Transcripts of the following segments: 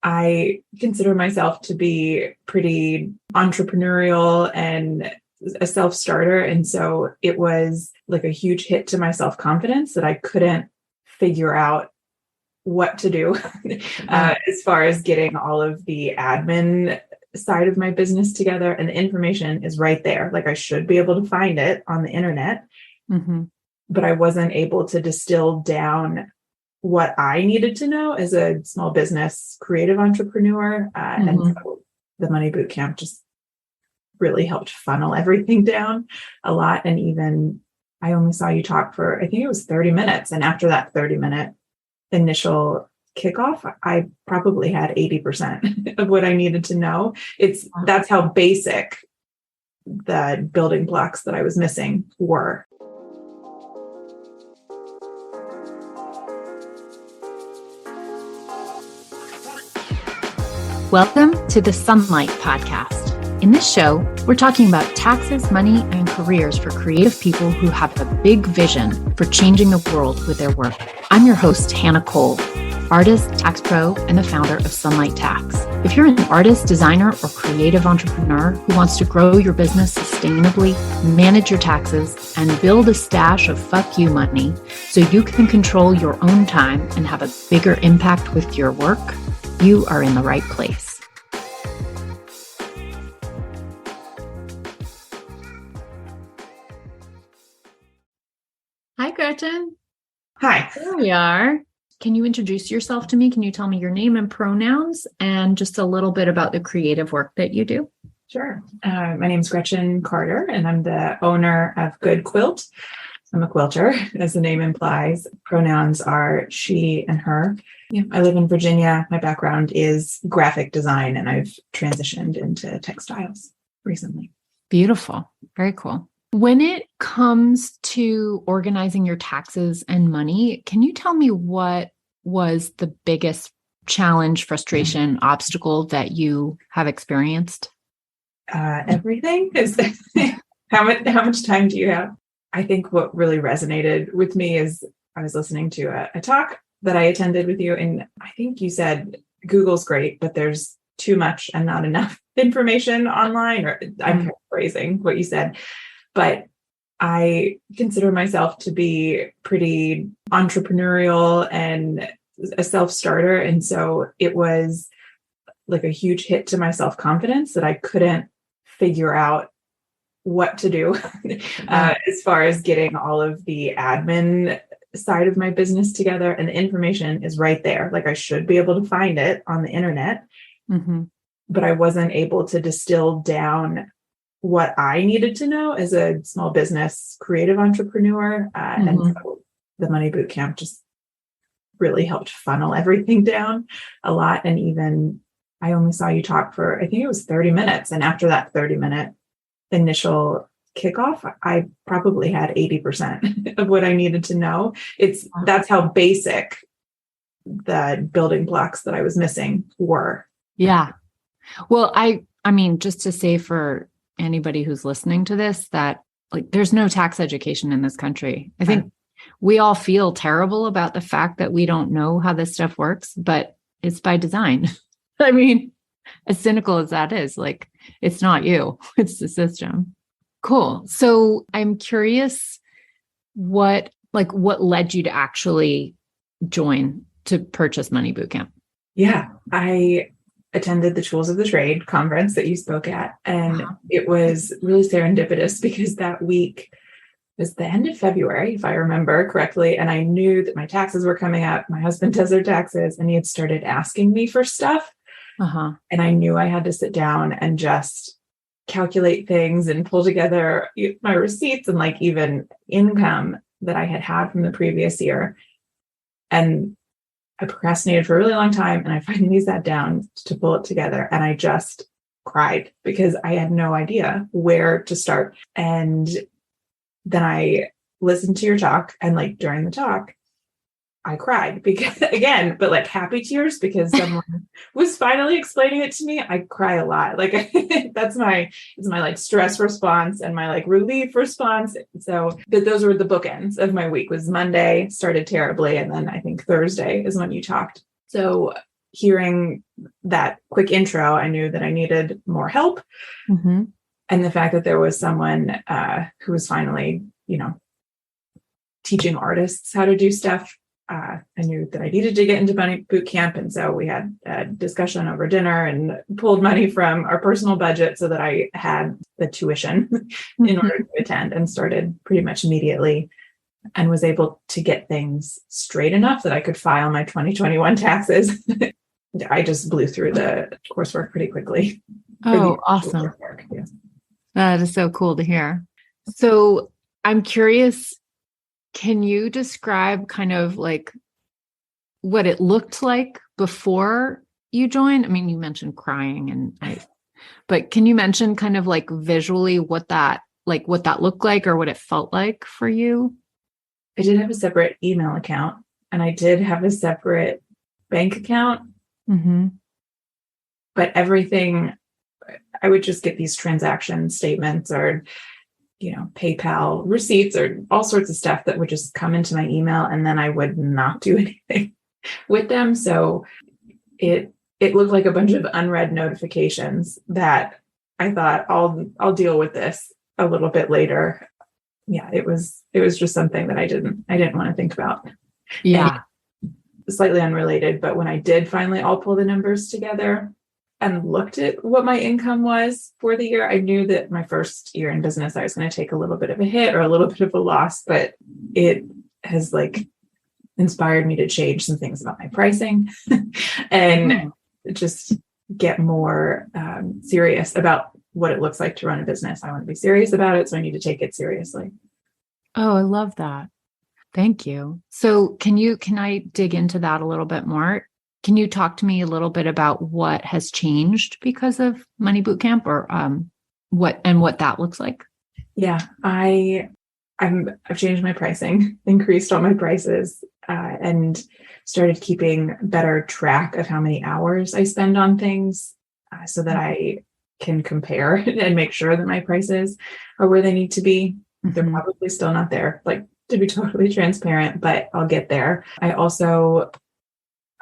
I consider myself to be pretty entrepreneurial and a self-starter. And so it was like a huge hit to my self-confidence that I couldn't figure out what to do as far as getting all of the admin side of my business together. And the information is right there. Like I should be able to find it on the internet, but I wasn't able to distill down what I needed to know as a small business creative entrepreneur. And so the Money Bootcamp just really helped funnel everything down a lot. And even I only saw you talk for, I think it was 30 minutes. And after that 30-minute initial kickoff, I probably had 80% of what I needed to know. That's how basic the building blocks that I was missing were. Welcome to the Sunlight Podcast. In this show, we're talking about taxes, money, and careers for creative people who have a big vision for changing the world with their work. I'm your host, Hannah Cole, artist, tax pro, and the founder of Sunlight Tax. If you're an artist, designer, or creative entrepreneur who wants to grow your business sustainably, manage your taxes, and build a stash of fuck you money so you can control your own time and have a bigger impact with your work, you are in the right place. Hi, Gretchen. Hi. There we are. Can you introduce yourself to me? Can you tell me your name and pronouns and just a little bit about the creative work that you do? Sure. My name is Gretchen Carder, and I'm the owner of Good Quilt. I'm a quilter, as the name implies. Pronouns are she and her. Yeah, I live in Virginia. My background is graphic design, and I've transitioned into textiles recently. Beautiful. Very cool. When it comes to organizing your taxes and money, can you tell me what was the biggest challenge, frustration, obstacle that you have experienced? Everything is how much time do you have? I think what really resonated with me is I was listening to a talk that I attended with you, and I think you said Google's great, but there's too much and not enough information online, or I'm paraphrasing what you said. But I consider myself to be pretty entrepreneurial and a self-starter. And so it was like a huge hit to my self-confidence that I couldn't figure out what to do as far as getting all of the admin side of my business together. And the information is right there. Like I should be able to find it on the internet, but I wasn't able to distill down what I needed to know as a small business creative entrepreneur. And so the Money Bootcamp just really helped funnel everything down a lot. And even I only saw you talk for, I think it was 30 minutes. And after that 30-minute initial kickoff, I probably had 80% of what I needed to know. That's how basic the building blocks that I was missing were. Yeah. Well, I mean, just to say for anybody who's listening to this, that like there's no tax education in this country. I think we all feel terrible about the fact that we don't know how this stuff works, but it's by design. I mean, as cynical as that is, like it's not you, it's the system. Cool. So I'm curious what led you to actually join to purchase Money Bootcamp? Yeah, I attended the Tools of the Trade conference that you spoke at. And it was really serendipitous because that week was the end of February, if I remember correctly. And I knew that my taxes were coming up. My husband does their taxes, and he had started asking me for stuff. And I knew I had to sit down and just calculate things and pull together my receipts and like even income that I had from the previous year. And I procrastinated for a really long time, and I finally sat down to pull it together, and I just cried because I had no idea where to start. And then I listened to your talk, and like during the talk, I cried because again, but like happy tears because someone was finally explaining it to me. I cry a lot. Like it's my like stress response and my like relief response. So but those were the bookends of my week. Was Monday started terribly. And then I think Thursday is when you talked. So hearing that quick intro, I knew that I needed more help. Mm-hmm. And the fact that there was someone who was finally, teaching artists how to do stuff, I knew that I needed to get into Money Bootcamp. And so we had a discussion over dinner and pulled money from our personal budget so that I had the tuition in order to attend, and started pretty much immediately, and was able to get things straight enough that I could file my 2021 taxes. I just blew through the coursework pretty quickly. Oh, awesome. Yeah. That is so cool to hear. So I'm curious, can you describe kind of like what it looked like before you joined? I mean, you mentioned crying but can you mention kind of like visually what that looked like or what it felt like for you? I did have a separate email account, and I did have a separate bank account. Mm-hmm. But everything, I would just get these transaction statements or, PayPal receipts or all sorts of stuff that would just come into my email, and then I would not do anything with them. So it looked like a bunch of unread notifications that I thought I'll deal with this a little bit later. Yeah, it was just something that I didn't want to think about. Yeah. And slightly unrelated, but when I did finally all pull the numbers together and looked at what my income was for the year, I knew that my first year in business, I was going to take a little bit of a hit or a little bit of a loss, but it has inspired me to change some things about my pricing and just get more serious about what it looks like to run a business. I want to be serious about it, so I need to take it seriously. Oh, I love that. Thank you. So can I dig into that a little bit more? Can you talk to me a little bit about what has changed because of Money Bootcamp, or what that looks like? Yeah, I've changed my pricing, increased all my prices, and started keeping better track of how many hours I spend on things, so that I can compare and make sure that my prices are where they need to be. Mm-hmm. They're probably still not there, to be totally transparent, but I'll get there. I also,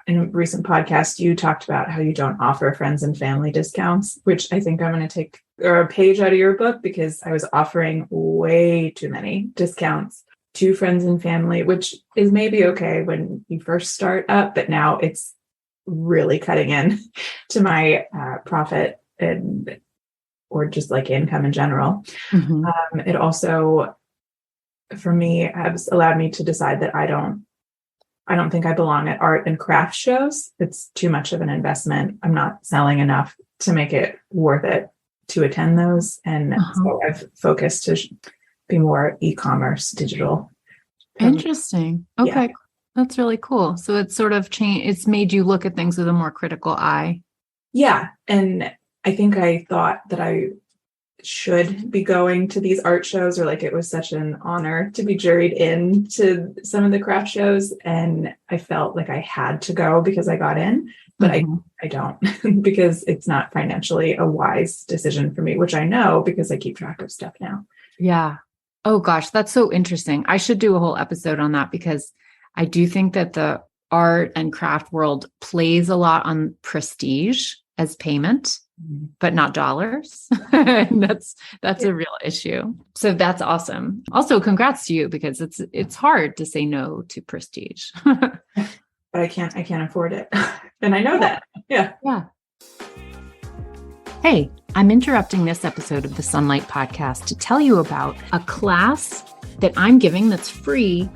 in a recent podcast, you talked about how you don't offer friends and family discounts, which I think I'm going to take a page out of your book, because I was offering way too many discounts to friends and family, which is maybe okay when you first start up, but now it's really cutting in to my profit or just income in general. Mm-hmm. It also, for me, has allowed me to decide that I don't think I belong at art and craft shows. It's too much of an investment. I'm not selling enough to make it worth it to attend those. And so I've focused to be more e-commerce, digital. Interesting. Okay. Yeah. That's really cool. So it's sort of changed. It's made you look at things with a more critical eye. Yeah. And I think I thought that I should be going to these art shows, or it was such an honor to be juried in to some of the craft shows. And I felt like I had to go because I got in, but I don't because it's not financially a wise decision for me, which I know because I keep track of stuff now. Yeah. Oh gosh, that's so interesting. I should do a whole episode on that, because I do think that the art and craft world plays a lot on prestige as payment, but not dollars. And that's a real issue. So that's awesome. Also, congrats to you, because it's hard to say no to prestige. But I can't afford it. And I know that. Yeah. Yeah. Hey, I'm interrupting this episode of the Sunlight Podcast to tell you about a class that I'm giving that's free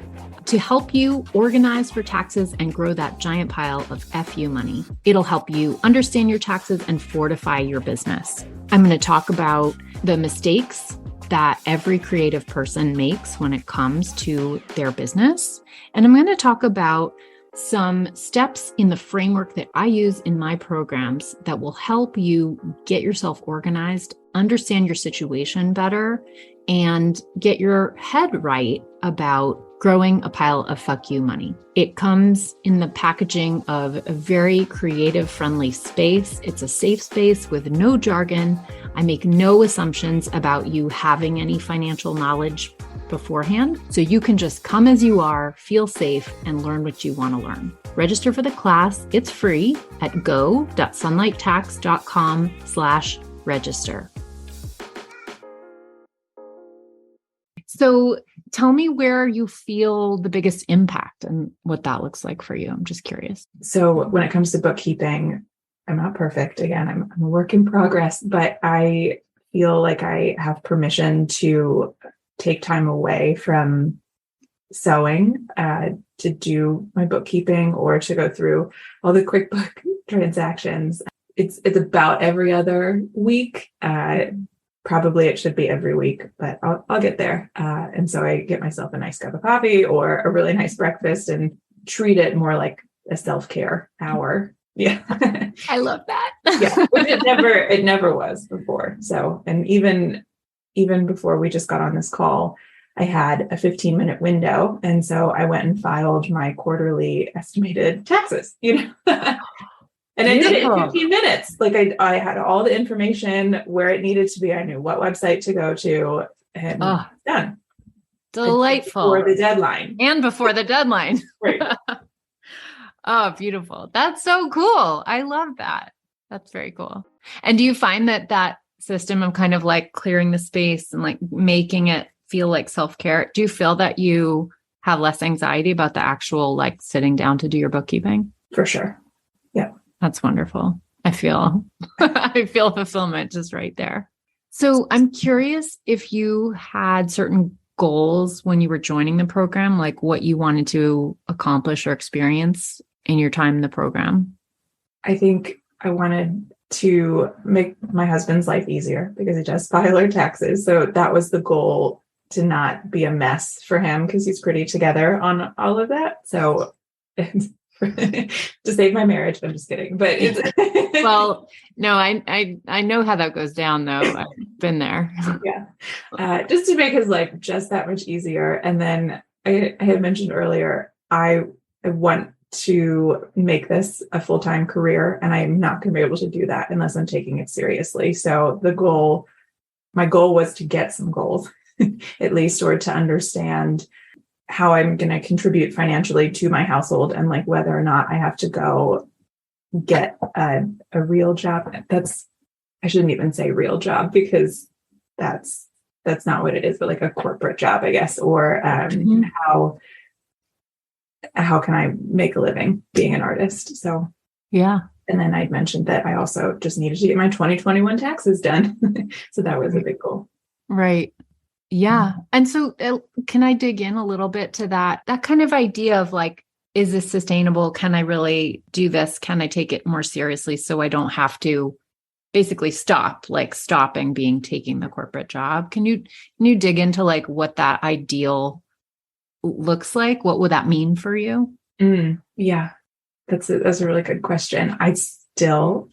to help you organize for taxes and grow that giant pile of FU money. It'll help you understand your taxes and fortify your business. I'm going to talk about the mistakes that every creative person makes when it comes to their business. And I'm going to talk about some steps in the framework that I use in my programs that will help you get yourself organized, understand your situation better, and get your head right about growing a pile of fuck you money. It comes in the packaging of a very creative, friendly space. It's a safe space with no jargon. I make no assumptions about you having any financial knowledge beforehand. So you can just come as you are, feel safe, and learn what you want to learn. Register for the class. It's free at go.sunlighttax.com/register. So tell me where you feel the biggest impact and what that looks like for you. I'm just curious. So when it comes to bookkeeping, I'm not perfect. Again, I'm a work in progress, but I feel like I have permission to take time away from sewing to do my bookkeeping or to go through all the QuickBook transactions. It's about every other week. Probably it should be every week, but I'll get there. And so I get myself a nice cup of coffee or a really nice breakfast and treat it more like a self-care hour. Yeah. I love that. Yeah. Which it never was before. So, and even before we just got on this call, I had a 15-minute window. And so I went and filed my quarterly estimated taxes, And I did it in 15 minutes. Like I had all the information where it needed to be. I knew what website to go to, and done. Delightful. Before the deadline. And before the deadline. Right. Oh, beautiful. That's so cool. I love that. That's very cool. And do you find that system of kind of like clearing the space and like making it feel like self-care, do you feel that you have less anxiety about the actual like sitting down to do your bookkeeping? For sure. Yeah. That's wonderful. I feel fulfillment just right there. So I'm curious if you had certain goals when you were joining the program, like what you wanted to accomplish or experience in your time in the program. I think I wanted to make my husband's life easier because he does file our taxes. So that was the goal, to not be a mess for him because he's pretty together on all of that. So to save my marriage. I'm just kidding. But it's well, no, I know how that goes down though. I've been there. Yeah. Just to make his life just that much easier. And then I had mentioned earlier, I want to make this a full-time career, and I'm not going to be able to do that unless I'm taking it seriously. So my goal was to get some goals at least, or to understand how I'm going to contribute financially to my household, and like whether or not I have to go get a real job. I shouldn't even say real job because that's not what it is, but like a corporate job, I guess, or how can I make a living being an artist? So, yeah. And then I'd mentioned that I also just needed to get my 2021 taxes done. So that was a big goal. Right. Yeah. And so can I dig in a little bit to that kind of idea of like, is this sustainable? Can I really do this? Can I take it more seriously so I don't have to basically stopping taking the corporate job? Can you dig into like what that ideal looks like? What would that mean for you? Yeah, that's a really good question. I still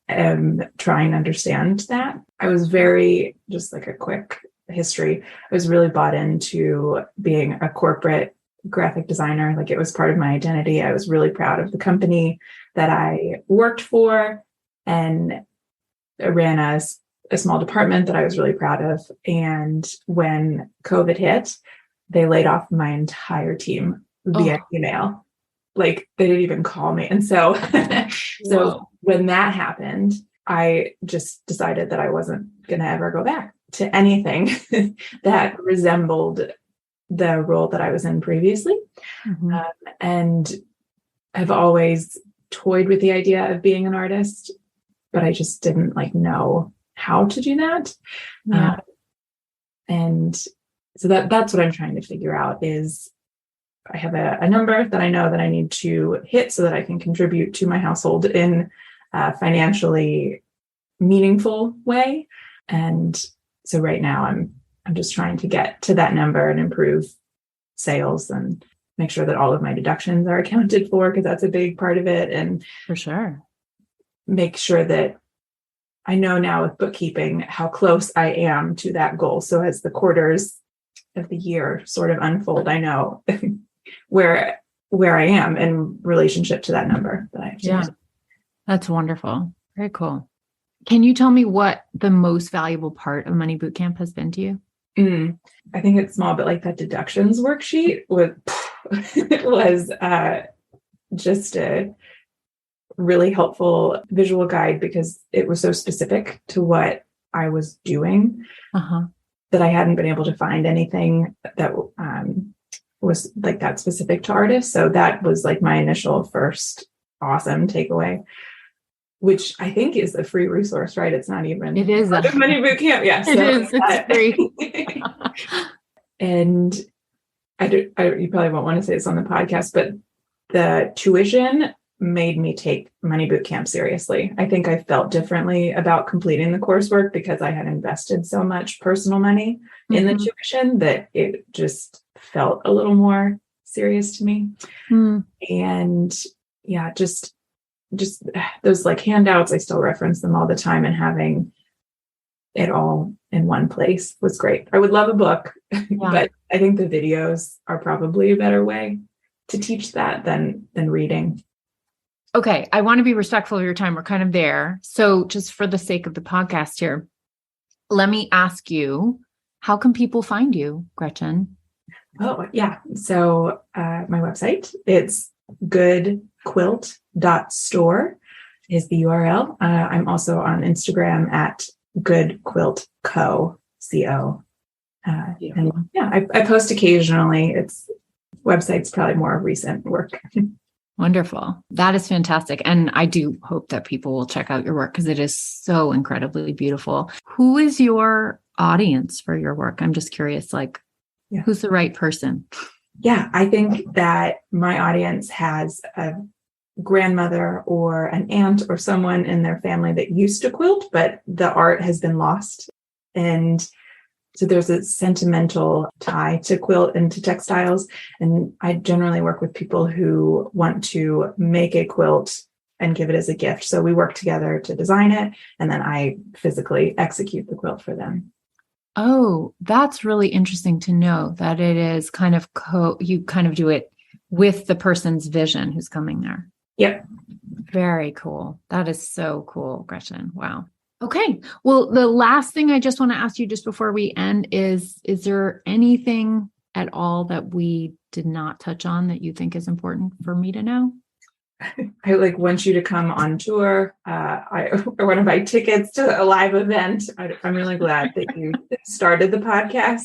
am trying to understand that. I was just like a quick history. I was really bought into being a corporate graphic designer. Like it was part of my identity. I was really proud of the company that I worked for, and I ran a small department that I was really proud of. And when COVID hit, they laid off my entire team via email. Like they didn't even call me. And so, when that happened, I just decided that I wasn't going to ever go back to anything that resembled the role that I was in previously. And I've always toyed with the idea of being an artist, but I just didn't know how to do that. Yeah. And so that's what I'm trying to figure out is I have a number that I know that I need to hit so that I can contribute to my household in a financially meaningful way. And so right now I'm just trying to get to that number and improve sales and make sure that all of my deductions are accounted for, because that's a big part of it. And for sure, make sure that I know now with bookkeeping how close I am to that goal. So as the quarters of the year sort of unfold, I know where I am in relationship to that number that I have to hit. That's wonderful. Very cool. Can you tell me what the most valuable part of Money Bootcamp has been to you? I think it's small, but like that deductions worksheet was just a really helpful visual guide because it was so specific to what I was doing that I hadn't been able to find anything that was like that specific to artists. So that was like my initial first awesome takeaway, which I think is a free resource, right? It's not even. It is a Money Bootcamp. Yeah, it is. It's free. And you probably won't want to say this on the podcast, but the tuition made me take Money Bootcamp seriously. I think I felt differently about completing the coursework because I had invested so much personal money in the tuition that it just felt a little more serious to me. And yeah, just those like handouts, I still reference them all the time, and having it all in one place was great. I would love a book, but I think the videos are probably a better way to teach that than reading. Okay. I want to be respectful of your time. We're kind of there. So just for the sake of the podcast here, let me ask you, how can people find you, Gretchen? Oh, yeah. So my website, it's goodquilt.store is the URL. I'm also on Instagram at Good Quilt Co. C-O. And yeah, I post occasionally. Website's probably more recent work. Wonderful. That is fantastic. And I do hope that people will check out your work because it is so incredibly beautiful. Who is your audience for your work? I'm just curious, who's the right person? Yeah, I think that my audience has a grandmother or an aunt or someone in their family that used to quilt, but the art has been lost. And so there's a sentimental tie to quilt and to textiles. And I generally work with people who want to make a quilt and give it as a gift. So we work together to design it, and then I physically execute the quilt for them. Oh, that's really interesting to know that it is kind of you kind of do it with the person's vision who's coming there. Yep. Very cool. That is so cool, Gretchen. Wow. Okay. Well, the last thing I just want to ask you just before we end is there anything at all that we did not touch on that you think is important for me to know? I want you to come on tour. I want to buy tickets to a live event. I'm really glad that you started the podcast.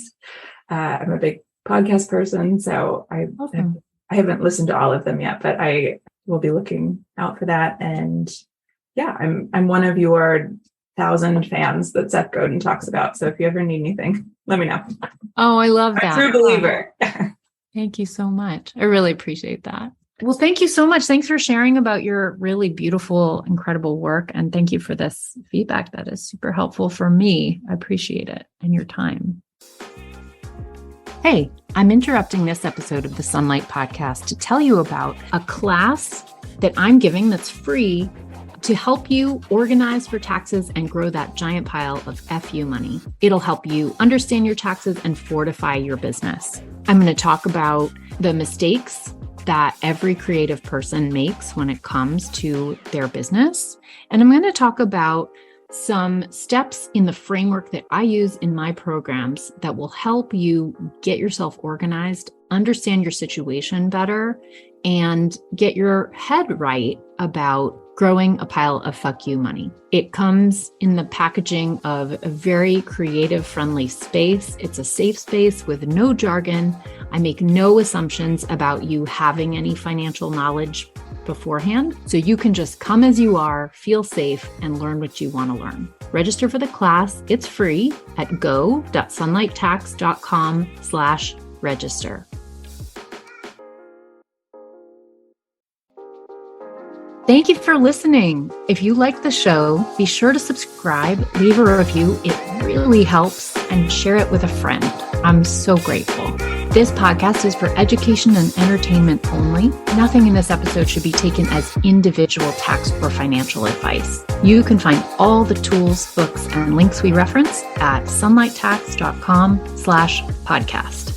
I'm a big podcast person, so I haven't listened to all of them yet, but I will be looking out for that. And yeah, I'm one of your 1,000 fans that Seth Godin talks about. So if you ever need anything, let me know. Oh, I love that. I'm a true believer. Thank you so much. I really appreciate that. Well, thank you so much. Thanks for sharing about your really beautiful, incredible work. And thank you for this feedback. That is super helpful for me. I appreciate it and your time. Hey, I'm interrupting this episode of the Sunlight Podcast to tell you about a class that I'm giving that's free to help you organize for taxes and grow that giant pile of FU money. It'll help you understand your taxes and fortify your business. I'm going to talk about the mistakes that every creative person makes when it comes to their business. And I'm going to talk about some steps in the framework that I use in my programs that will help you get yourself organized, understand your situation better, and get your head right about growing a pile of fuck you money. It comes in the packaging of a very creative, friendly space. It's a safe space with no jargon. I make no assumptions about you having any financial knowledge beforehand. So you can just come as you are, feel safe, and learn what you want to learn. Register for the class. It's free at go.sunlighttax.com/register. Thank you for listening. If you like the show, be sure to subscribe, leave a review. It really helps, and share it with a friend. I'm so grateful. This podcast is for education and entertainment only. Nothing in this episode should be taken as individual tax or financial advice. You can find all the tools, books, and links we reference at sunlighttax.com/podcast.